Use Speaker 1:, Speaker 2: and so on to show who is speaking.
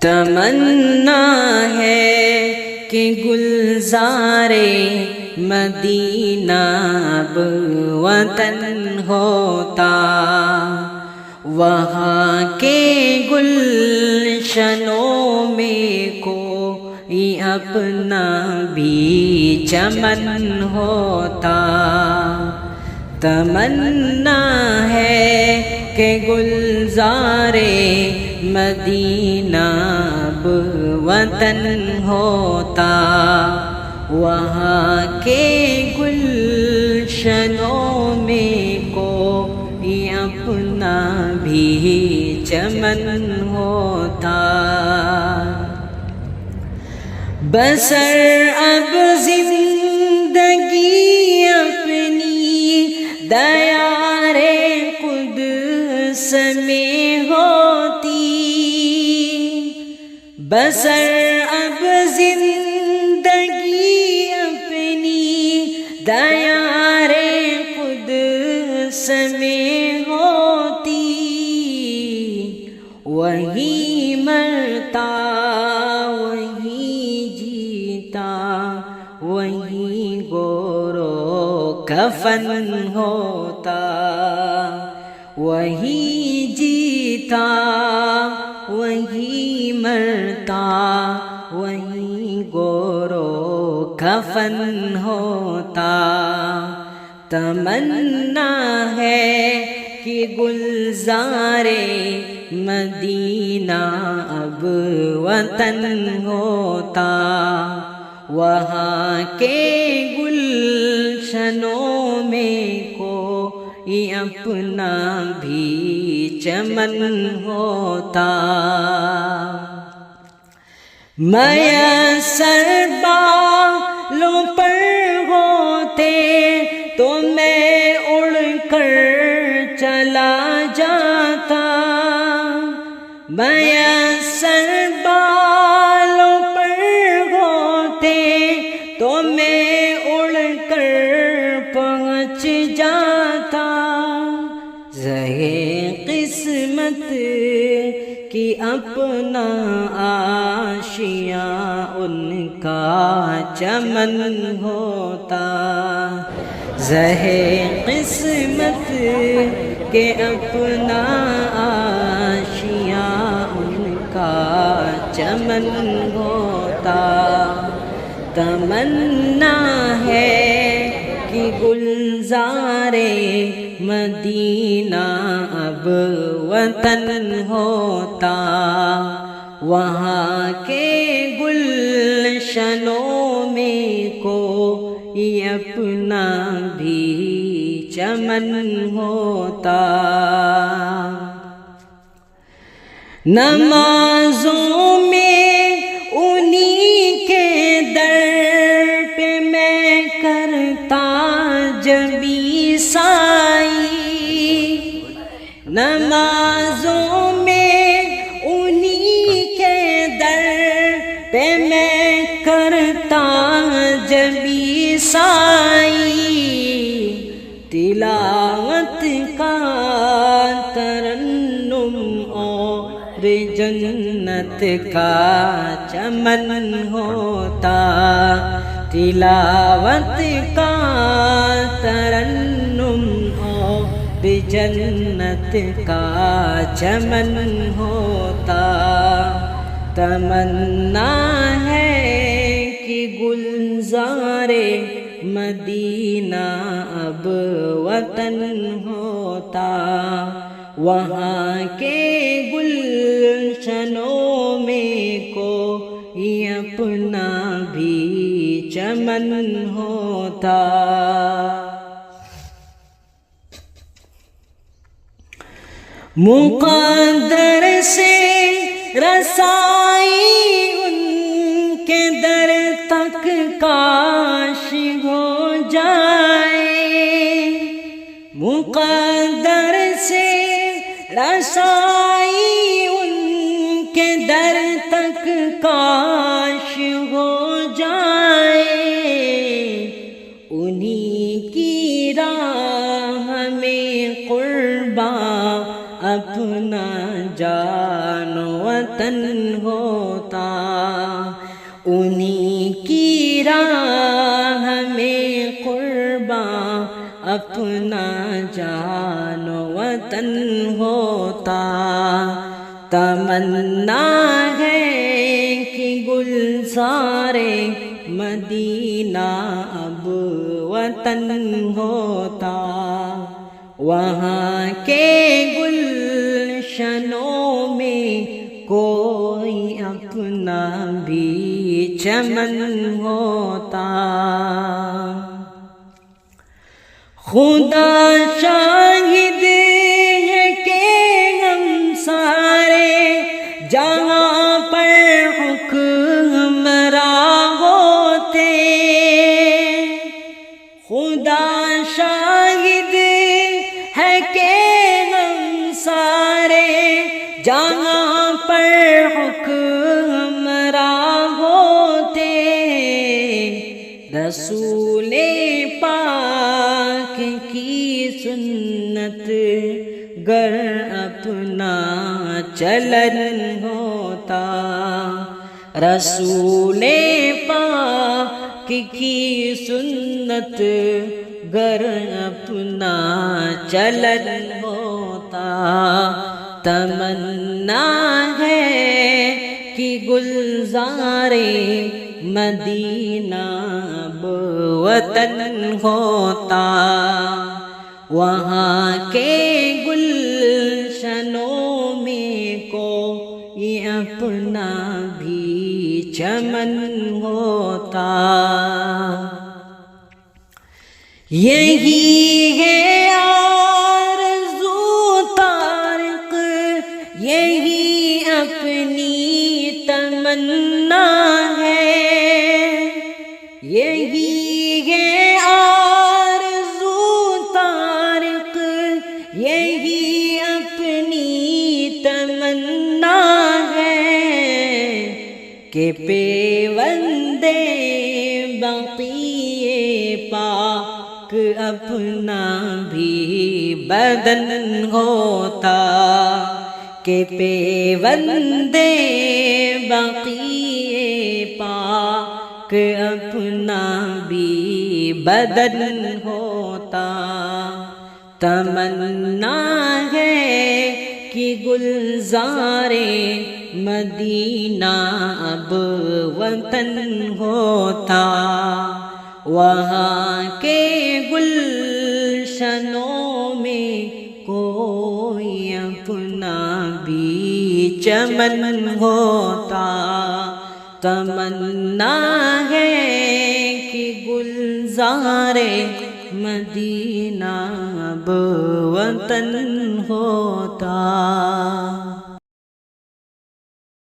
Speaker 1: تمنا ہے کہ گلزار مدینہ اب وطن ہوتا، وہاں کے گلشنوں میں کوئی اپنا بھی چمن ہوتا۔ تمنا ہے کہ گلزار مدینہ اب وطن ہوتا، وہاں کے گلشنوں میں کوئی اپنا بھی چمن ہوتا۔ بسر اب زندگی اپنی دیار قدس میں ہوتی، بسر اب زندگی اپنی دیار قدس میں ہوتی، وہی مرتا وہی جیتا، وہی گورو کفن ہوتا، وہی جیتا وہی مرتا، وہی گورو کفن ہوتا۔ تمنا ہے کہ گلزار مدینہ اب وطن ہوتا، وہاں کے گلشنوں میں کوئی اپنا بھی چمن ہوتا۔ میسر بالوں پر ہوتے تو میں اڑ کر چلا جاتا، میسر بالوں پر ہوتے تو میں اڑ کر پہنچ جاتا، زہے قسمت کی اپنا آشیاں ان کا چمن ہوتا، زہے قسمت کے اپنا آشیاں ان کا چمن ہوتا۔ تمنا ہے کہ گلزار مدینہ اب وطن ہوتا، وہاں کے گلشنوں میں کوئی اپنا بھی چمن ہوتا۔ نمازوں میں انہی کے در پہ میں کرتا جبی سائی، نمازوں میں انہی کے در پہ میں کرتا جبی سائی، تلاوت کا ترنم اور جنت کا چمن ہوتا، تلاوت کا ترنم اور جنت کا چمن ہوتا۔ تمنا ہے کہ گلزار مدینہ اب وطن ہوتا، وہاں کے گلشنوں میں کوئی اپنا بھی چمن ہوتا۔ مقدر سے رسائی ان کے در تک کاش ہو جائے، مقدر سے رسائی ان کے در تک کاش ہو جائے، انہی کی راہ میں قرباں اپنا جان وطن ہوتا، انہی کی راہ میں قرباں اپنا جان و وطن ہوتا۔ تمنا ہے کہ گلزار مدینہ اب وطن ہوتا، وہاں کے گلشنوں میں کوئی اپنا بھی چمن ہوتا۔ خدا شاہد ہے کہ ہم سارے جہاں پر حکمراں ہوتے، خدا شاہد ہے کہ ہم سارے جہاں پر حکمراں ہوتے، رسول پاک کی سنت گر اپنا چلن ہوتا، رسول پاک کی سنت گر اپنا چلن ہوتا۔ تمنا ہے کہ گلزار مدینہ اب وطن ہوتا، وہاں کے گلشنوں میں کوئی اپنا بھی چمن ہوتا۔ یہی ہے آرزو طارق، یہی اپنی تمنا ہے، یہی ہے آرزو طارق، یہی اپنی تمنا ہے کہ پیوند بقیِ پاک اپنا بھی بدن ہوتا، کہ پیوند بقیِ پاک اپنا بھی بدن ہوتا۔ تمنا ہے کہ گلزار مدینہ اب وطن ہوتا، وہاں کے گلشنوں میں کوئی اپنا بھی چمن ہوتا۔ تمنا ہے کہ گلزار مدینہ اب وطن ہوتا۔